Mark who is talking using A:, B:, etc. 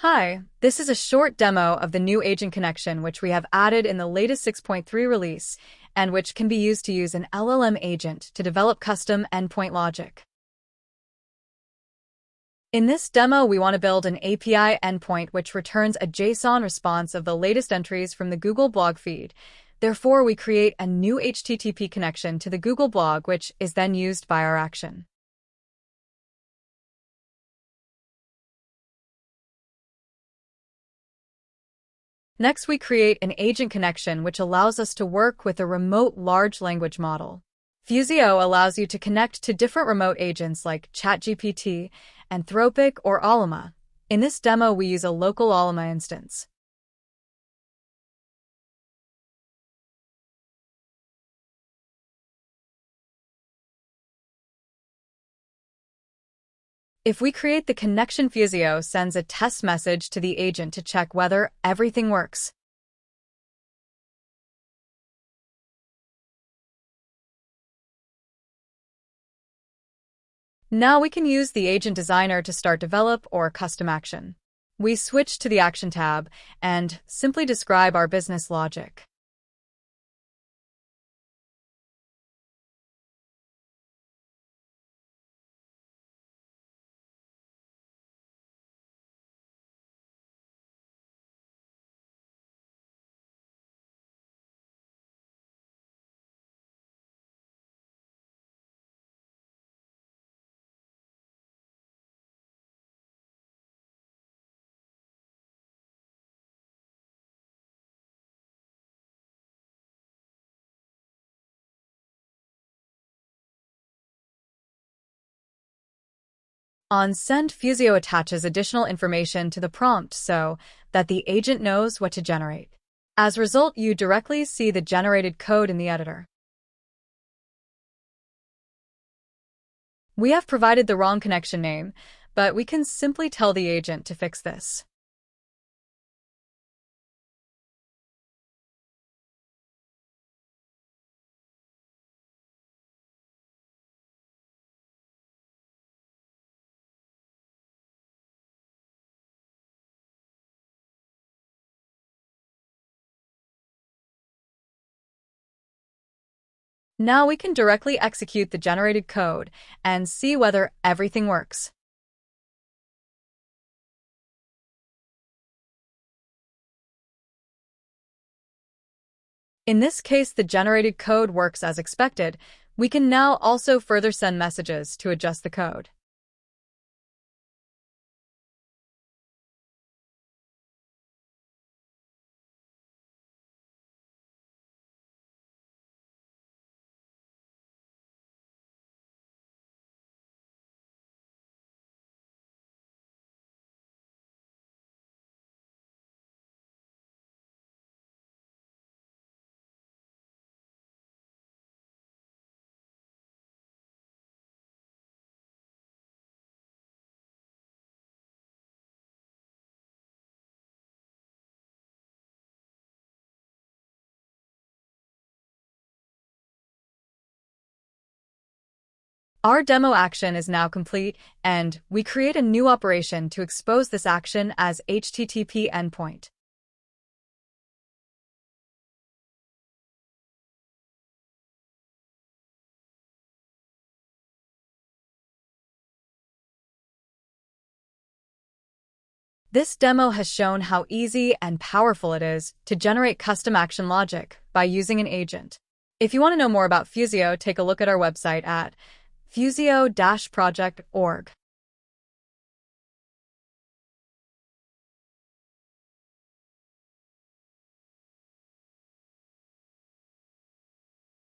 A: Hi, this is a short demo of the new agent connection which we have added in the latest 6.3 release and which can be used to use an LLM agent to develop custom endpoint logic. In this demo, we want to build an API endpoint which returns a JSON response of the latest entries from the Google blog feed. Therefore, we create a new HTTP connection to the Google blog which is then used by our action. Next, we create an agent connection which allows us to work with a remote large language model. Fusio allows you to connect to different remote agents like ChatGPT, Anthropic, or Allama. In this demo, we use a local Allama instance. If we create the connection, Fusio sends a test message to the agent to check whether everything works. Now we can use the Agent Designer to start develop or custom action. We switch to the Action tab and simply describe our business logic. On send, Fusio attaches additional information to the prompt so that the agent knows what to generate. As a result, you directly see the generated code in the editor. We have provided the wrong connection name, but we can simply tell the agent to fix this. Now we can directly execute the generated code and see whether everything works. In this case, the generated code works as expected. We can now also further send messages to adjust the code. Our demo action is now complete, and we create a new operation to expose this action as HTTP endpoint. This demo has shown how easy and powerful it is to generate custom action logic by using an agent. If you want to know more about Fusio, take a look at our website at fusio-project.org.